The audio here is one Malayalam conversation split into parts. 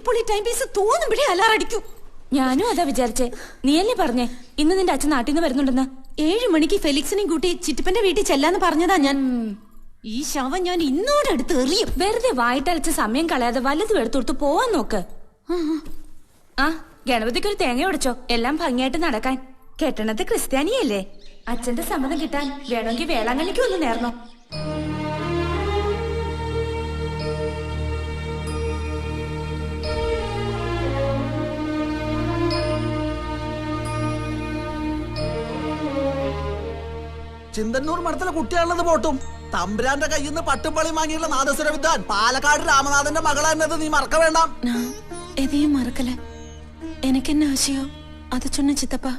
അടിപൊളി ടൈം പീസ് തോന്നുമ്പോഴേ അലാറടിക്കൂ. ഞാനും അതാ വിചാരിച്ചേ. നീയല്ലേ പറഞ്ഞേ ഇന്ന് നിന്റെ അച്ഛൻ നാട്ടിൽ നിന്ന് വരുന്നുണ്ടെന്ന്? 7 മണിക്ക് ഫെലിക്സിനെയും കൂട്ടി ചിറ്റപ്പന്റെ വീട്ടിൽ ചെല്ലാന്ന് പറഞ്ഞതാ ഞാൻ. ഈ ശവം ഞാൻ ഇന്നോടടുത്ത് എറിയും. വെറുതെ വായിട്ടലച്ച് സമയം കളയാതെ വല്ലതും എടുത്തോടുത്ത് പോവാൻ നോക്ക്. ആ ഗണപതിക്കൊരു തേങ്ങ ഉടച്ചോ, എല്ലാം ഭംഗിയായിട്ട് നടക്കാൻ. കെട്ടണത് ക്രിസ്ത്യാനിയല്ലേ, അച്ഛന്റെ സമ്മതം കിട്ടാൻ വേണമെങ്കിൽ വേളാങ്കണ്ണിക്ക് ഒന്ന് നേർന്നോ. ചിന്തന്നൂർ മഠത്തിലെ കുട്ടിയാണത് പോട്ടും. തമ്പുരാന്റെ കയ്യിൽ നിന്ന് പട്ടുംപളി വാങ്ങിയുള്ള നാദസ്വര വിദ്വാൻ പാലക്കാട് രാമനാഥന്റെ മകളെന്നത് നീ മറക്ക വേണ്ടാം. എதையும் மறக்கல. எனக்கு என்ன ஆசையோ அது சொன்ன சித்தப்பா.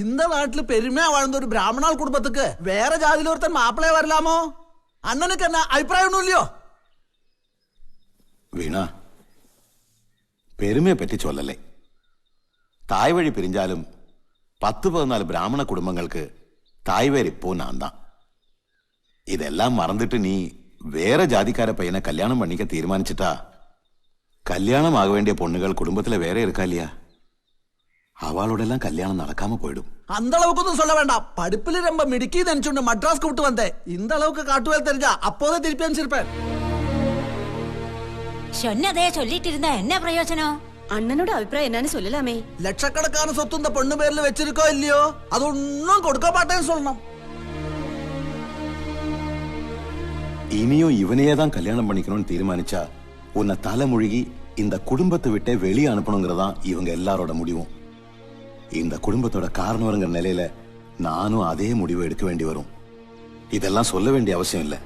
இந்த നാട്ടില് പെരുമയാ വാഴുന്ന ഒരു ബ്രാഹ്മണാൾ കുടുംബത്തിക്ക് വേറെ ജാതിയിലൊരുത്തൻ മാപ്പിളയെ വരലാമോ? അണ്ണനക്ക് എന്നാ അഭിപ്രായമൊന്നുമില്ലയോ? വീണ, പെരുമയെ പറ്റി ചൊല്ലല്ലേ. തായ് വഴി പിരിഞ്ഞാലും 10-14 ബ്രാഹ്മണ കുടുംബങ്ങൾക്ക് തായ് വേരിപ്പോ നാന്താ. ഇതെല്ലാം മറന്നിട്ട് നീ വേറെ ജാതിക്കാരെ പയ്യനെ കല്യാണം പണിക്ക തീരുമാനിച്ചിട്ടാ കല്യാണമാക വേണ്ടിയ പൊണ്ണുകൾ കുടുംബത്തിലെ വേറെ എടുക്കാലിയ. അവളോടെല്ലാം കല്യാണം നടക്കാമ പോയിടും. அந்த அளவுக்கு சொல்ல வேண்டாம். படிப்பில் ரொம்ப மிடுக்கி நினைச்சுண்டு மட்ராஸ்க்கு விட்டு வந்தேன். இந்த அளவுக்கு காட்டுவேல் தெரிஞ்சா அப்போதே திருப்பி அனுப்பிச்சிருப்பேன். சொன்னதே சொல்லிட்டு இருந்தா என்ன பிரயோஜனம்? அண்ணனோட அபிப்பிராயம் என்னன்னு சொல்லலாமே. ലക്ഷക്കണക്കാன സ്വത്ത് இந்த பொண்ணு പേരിൽ വെച്ചിരിക്കോ ഇല്ലയോ അതൊന്നും കൊടുക്കാൻ പാട്ടേന്ന് சொல்லணும். இனியும் இவனையே தான் கல்யாணம் பண்ணிக்கணும்னு தீர்மானிச்சா உன்னை தலைமுழுகி இந்த குடும்பத்தை விட்டே வெளியே அனுப்பணுங்கிறதா இவங்க எல்லாரோட முடிவும். இந்த குடும்பத்தோட காரணவருங்கிற நிலையில நானும் அதே முடிவை எடுக்க வேண்டி வரும். இதெல்லாம் சொல்ல வேண்டிய அவசியம் இல்லை.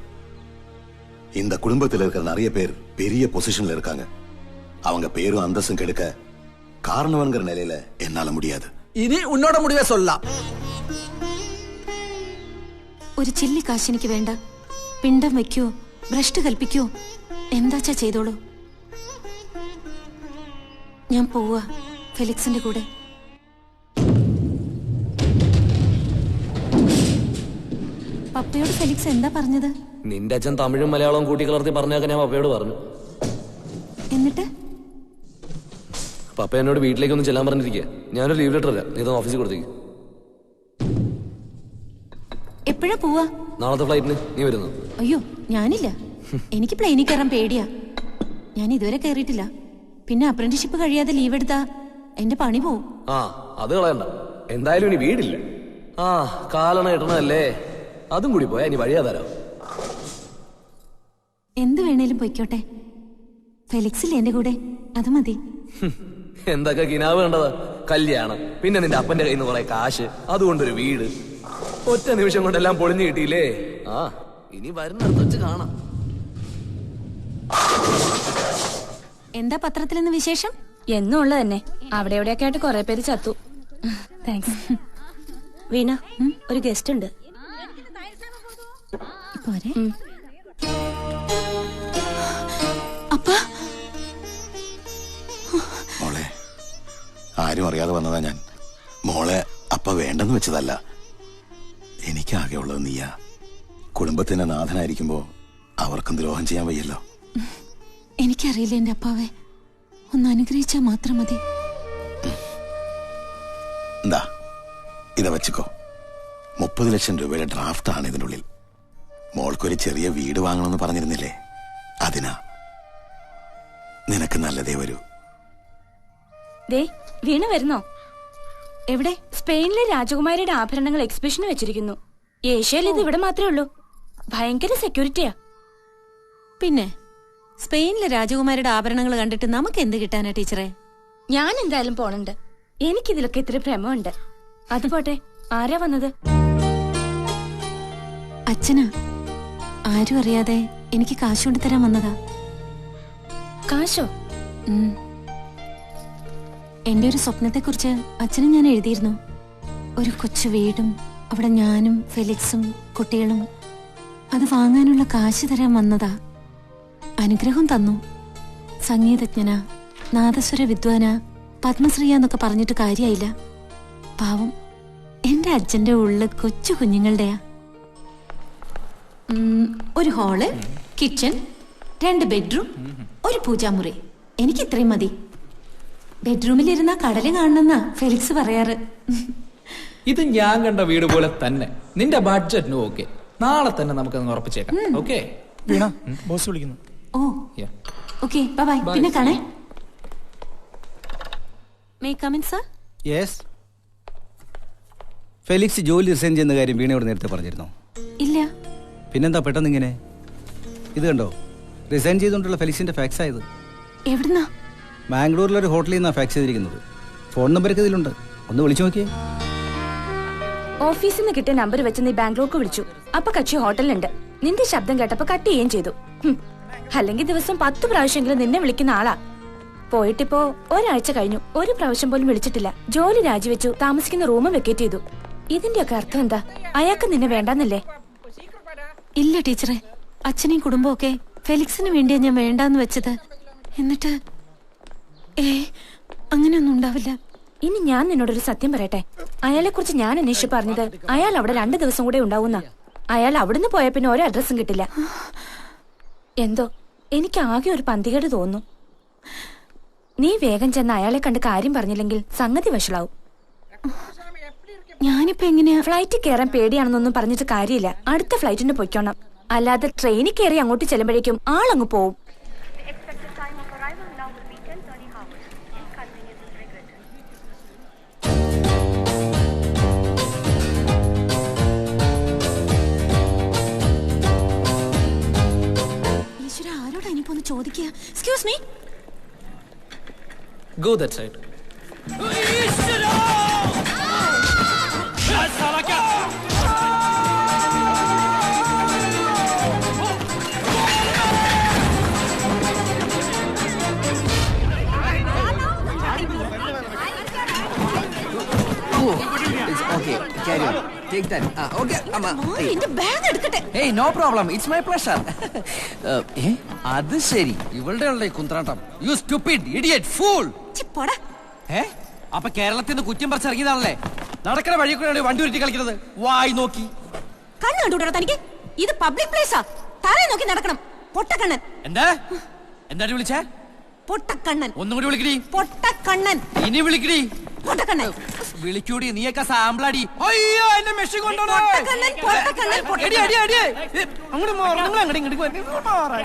இந்த குடும்பத்தில் இருக்கிற நிறைய பேர் பெரிய பொசிஷன்ல இருக்காங்க. அவங்க பேரும் அந்தஸ்தும் கெடுக்க காரணவருங்கிற நிலையில என்னால முடியாது. இனி உன்னோட முடிவை சொல்லலாம். ഒരു ചില്ലി കാശ് എനിക്ക് വേണ്ട. പിണ്ടം വെക്കോ ഭ്രഷ്ട് കൽപ്പിക്കോ എന്താച്ചാ ചെയ്തോളൂ. ഞാൻ പോവാ ഫെലിക്സിന്റെ കൂടെ. പപ്പയോട് ഫെലിക്സ് എന്താ പറഞ്ഞത്? നിന്റെ അച്ഛൻ തമിഴും മലയാളവും കൂട്ടിക്കലർത്തി പറഞ്ഞൊക്കെ ഞാൻ പപ്പയോട് പറഞ്ഞു. എന്നിട്ട് പപ്പ എന്നോട് വീട്ടിലേക്കൊന്നും ചെല്ലാൻ പറഞ്ഞിരിക്കുക. ഞാനൊരു ലീവ് ലെറ്റർ അല്ല, നീ ഓഫീസിൽ കൊടുത്തേക്ക്. എപ്പോഴാ പോവാ? നാളത്തെ ഫ്ലൈറ്റിന് നീ വരുന്നു? അയ്യോ ഞാനില്ല, എനിക്ക് പ്ലെയിനിൽ കയറാൻ പേടിയാ. ഞാൻ ഇതുവരെ കയറിയിട്ടില്ല. പിന്നെ അപ്രന്റീഷിപ്പ് കഴിയാതെ ലീവ് എടുത്താ എന്റെ പണി പോവും. ആ അത് കളയണ്ട. എന്തായാലും ഇനി വീടില്ല. ആ കാലണ ഇടണല്ലേ, അതും കൂടി പോയാ ഇനി വഴിയാ തരാം. എന്ത് വേണേലും പൊയ്ക്കോട്ടെ, ഫെലിക്സില്ലേ എന്റെ കൂടെ, അത് മതി. എന്തൊക്കെ കിനാവ് കണ്ടതാ. കല്യാണം, പിന്നെ നിന്റെ അപ്പന്റെ കയ്യിൽ നിന്ന് കുറെ കാശ്, അതുകൊണ്ടൊരു വീട്. ഒറ്റ നിമിഷം കൊണ്ടെല്ലാം പൊളിഞ്ഞു കിട്ടിയില്ലേ. ആ ഇനി വരുന്നിടത്ത് വെച്ച് കാണാം. എന്താ പത്രത്തിൽ നിന്ന് വിശേഷം? എന്നുള്ളത് തന്നെ. അവിടെ എവിടെയൊക്കെ ആയിട്ട് കുറെ പേര് ചത്തു. താങ്ക്സ്. വീണ, ഒരു ഗസ്റ്റ് ഉണ്ട്. മോളെ, ആരും അറിയാതെ വന്നതാ ഞാൻ. മോളെ അപ്പ വേണ്ടെന്ന് വെച്ചതല്ല. എനിക്കാകെ ഉള്ളത് നീയാ. കുടുംബത്തിന്റെ നാഥനായിരിക്കുമ്പോ അവർക്കും ദ്രോഹം ചെയ്യാൻ വയ്യല്ലോ. എനിക്കറിയില്ല എന്റെ അപ്പാവെ, ഒന്ന് അനുഗ്രഹിച്ചാ മാത്രം മതി. എന്താ ഇത വെച്ചിക്കോ. 30 ലക്ഷം രൂപയുടെ ഡ്രാഫ്റ്റ് ആണ് ഇതിനുള്ളിൽ. മോൾക്കൊരു ചെറിയ വീട് വാങ്ങണമെന്ന് പറഞ്ഞിരുന്നില്ലേ, അതിനാ. നിനക്ക് നല്ലതേ വരൂ. വീണ വരുന്നോ? എവിടെ? സ്പെയിനിലെ രാജകുമാരിയുടെ ആഭരണങ്ങൾ എക്സിബിഷന് വെച്ചിരിക്കുന്നു. ഏഷ്യയിൽ ഇത് ഇവിടെ മാത്രമേ ഉള്ളൂ. ഭയങ്കര സെക്യൂരിറ്റിയാ. പിന്നെ സ്പെയിനിലെ രാജകുമാരിയുടെ ആഭരണങ്ങൾ കണ്ടിട്ട് നമുക്ക് എന്ത് കിട്ടാനാ ടീച്ചറെ? ഞാൻ എന്തായാലും പോണുണ്ട്. എനിക്കിതിലൊക്കെ ഇത്ര ഭ്രമമുണ്ട്. അതുപോട്ടെ, ആരാ വന്നത്? അച്ഛനാ. ആരും അറിയാതെ എനിക്ക് കാശ് കൊണ്ട് തരാൻ വന്നതാ. കാശോ? എന്റെ ഒരു സ്വപ്നത്തെക്കുറിച്ച് അച്ഛനും ഞാൻ എഴുതിയിരുന്നു. ഒരു കൊച്ചു വീടും അവിടെ ഞാനും ഫെലിക്സും കുട്ടികളും. അത് വാങ്ങാനുള്ള കാശ് തരാൻ വന്നതാ. അനുഗ്രഹം തന്നു. സംഗീതജ്ഞനാ, നാദസ്വര വിദ്വാന, പത്മശ്രീയാന്നൊക്കെ പറഞ്ഞിട്ട് കാര്യമായില്ല. പാവം എന്റെ അച്ഛന്റെ ഉള്ളിൽ കൊച്ചു കുഞ്ഞുങ്ങളുടെയാ. ഒരു ഹാള്, കിച്ചൺ, 2 ബെഡ്റൂം, ഒരു പൂജാമുറി. എനിക്ക് ഇത്രയും മതി. ബെഡ്റൂമിലിരുന്ന കടല് കാണണമെന്നാ ഫെലിക്സ് പറയാറ്. ഇത് ഞാൻ കണ്ട വീട് പോലെ തന്നെ. നിന്റെ ബഡ്ജറ്റിനും ഓക്കെ. നാളെ തന്നെ നമുക്ക് ഉറപ്പിച്ചേക്കാം. ഓക്കെ വീണ, ബോസ് വിളിക്കുന്നു. Oh okay, bye. പിന്നെ കാണേ. May come in sir? Yes. Felix ജോലി റിസൈൻ ചെയ്യുന്ന കാര്യം വീണയോട് നേരത്തെ പറഞ്ഞിരുന്നോ? ഇല്ല. പിന്നെന്താ പെട്ടെന്ന് ഇങ്ങനെ? ഇത് കണ്ടോ, റിസൈൻ ചെയ്തുകൊണ്ടുള്ള ഫെലിക്സിന്റെ ഫാക്സ് ആയത്. എവിടുന്നാ? മാംഗ്ലൂരിലൊരു ഹോട്ടലിൽ നിന്നാണ് ഫാക്സ് ചെയ്തിരിക്കുന്നത്. ഫോൺ നമ്പറൊക്കെ ഇതിലുണ്ട്, ഒന്ന് വിളിച്ചു നോക്കിയേ. ഓഫീസിൽ നിന്ന് കിട്ടിയ നമ്പർ വെച്ച് നീ ബാംഗ്ലൂർക്ക് വിളിച്ചു. അപ്പൊ കക്ഷി ഹോട്ടലിലുണ്ട്. നിന്റെ ശബ്ദം കേട്ടപ്പോ കട്ട് ചെയ്യുകയും ചെയ്തു. അല്ലെങ്കിൽ ദിവസം 10 പ്രാവശ്യമെങ്കിലും നിന്നെ വിളിക്കുന്ന ആളാ. പോയിട്ടിപ്പോ ഒരാഴ്ച കഴിഞ്ഞു, ഒരു പ്രാവശ്യം പോലും വിളിച്ചിട്ടില്ല. ജോലി രാജിവെച്ചു, താമസിക്കുന്ന റൂം വെക്കേറ്റ് ചെയ്തു. ഇതിന്റെയൊക്കെ അർത്ഥം എന്താ? അയാൾക്ക് നിന്നെ വേണ്ടാന്നല്ലേ? ഇല്ല ടീച്ചറെ, അച്ഛനെയും കുടുംബമൊക്കെ ഫെലിക്സിന് വേണ്ടിയാ ഞാൻ വേണ്ടാന്ന് വെച്ചത്. എന്നിട്ട് അങ്ങനെയൊന്നും ഉണ്ടാവില്ല. ഇനി ഞാൻ നിന്നോടൊരു സത്യം പറയട്ടെ. അയാളെ കുറിച്ച് ഞാൻ അന്വേഷിച്ച് പറഞ്ഞത് അയാൾ അവിടെ 2 ദിവസം കൂടെ ഉണ്ടാവുന്ന. അയാൾ അവിടുന്ന് പോയ പിന്നെ ഒരു അഡ്രസ്സും കിട്ടില്ല. എന്തോ എനിക്ക് ആകെ ഒരു പന്തികേട് തോന്നുന്നു. നീ വേഗം ചെന്ന് അയാളെ കണ്ട് കാര്യം പറഞ്ഞില്ലെങ്കിൽ സംഗതി വഷളാവും. ഞാനിപ്പോ എങ്ങനെയാ? ഫ്ലൈറ്റിൽ കയറാൻ പേടിയാണെന്നൊന്നും പറഞ്ഞിട്ട് കാര്യമില്ല. അടുത്ത ഫ്ലൈറ്റിന് പൊയ്ക്കോണം. അല്ലാതെ ട്രെയിനിൽ കയറി അങ്ങോട്ട് ചെല്ലുമ്പോഴേക്കും ആളങ്ങ് പോവും. ഈശ്വര, ആരോടാ ഇനിയിപ്പോ ഒന്ന് ചോദിക്കുക? Excuse me. Go that side. Okay, carry on. Take that. Okay, Amma. എന്റെ ബാഗ് എടുക്കട്ടെ. Hey, no problem. It's my pleasure. അത് ശരി, ഇവളുടെ ഉള്ള കുന്ത്രാട്ടം. You stupid, idiot, fool. പോടാ. അപ്പൊ കേരളത്തിൽ നിന്ന് കുറ്റം പറിച്ചിറങ്ങിയതാണല്ലേ? നടക്കുന്ന വഴി കൂടെ വണ്ടി ഉരുട്ടി കളിക്കുന്നത്. വായി നോക്കി കണ്ണു കണ്ടുകൂടാ തനിക്ക്? ഇത് പബ്ലിക് പ്ലേസാ. തറയെ നോക്കി നടക്കണം. പൊട്ടക്കണ്ണൻ. എന്താ വിളിച്ചേ? പൊട്ടക്കണ്ണൻ. ഒന്നും കൂടി വിളിക്കടി. പൊട്ടക്കണ്ണൻ. ഇനി വിളിക്കടി. പൊട്ടക്കണ്ണൻ. വിളിക്കൂടി, നീയൊക്കെ സാമ്പിളാടി. അയ്യോ, എന്റെ മെഷീൻ കൊണ്ടോണോ? പൊട്ടക്കണ്ണൻ, പൊട്ടക്കണ്ണൻ, പൊട്ടക്കണ്ണൻ. അങ്ങോട്ട് മാറണം, നിങ്ങൾ അങ്ങോട്ട് ഇങ്ങോട്ട് മാറാ.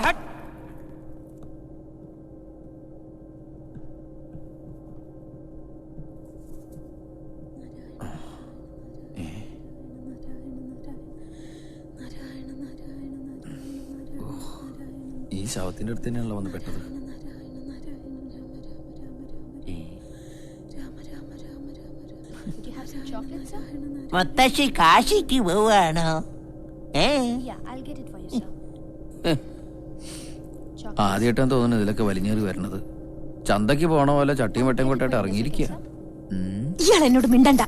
ഈ ശവത്തിന്റെ അടുത്ത് തന്നെയാണല്ലോ വന്ന് പെട്ടത്. മുത്തശ്ശി കാശിക്ക് പോവാണോ? ആദ്യമായിട്ടാണ് തോന്നുന്നത് ഇതിലൊക്കെ വലിഞ്ഞേറി വരണത്. ചന്തക്ക് പോണ പോലെ ചട്ടിയും വട്ടയും കൊട്ടായിട്ട് ഇറങ്ങിയിരിക്കുക. ഇയാൾ എന്നോട് മിണ്ടണ്ട.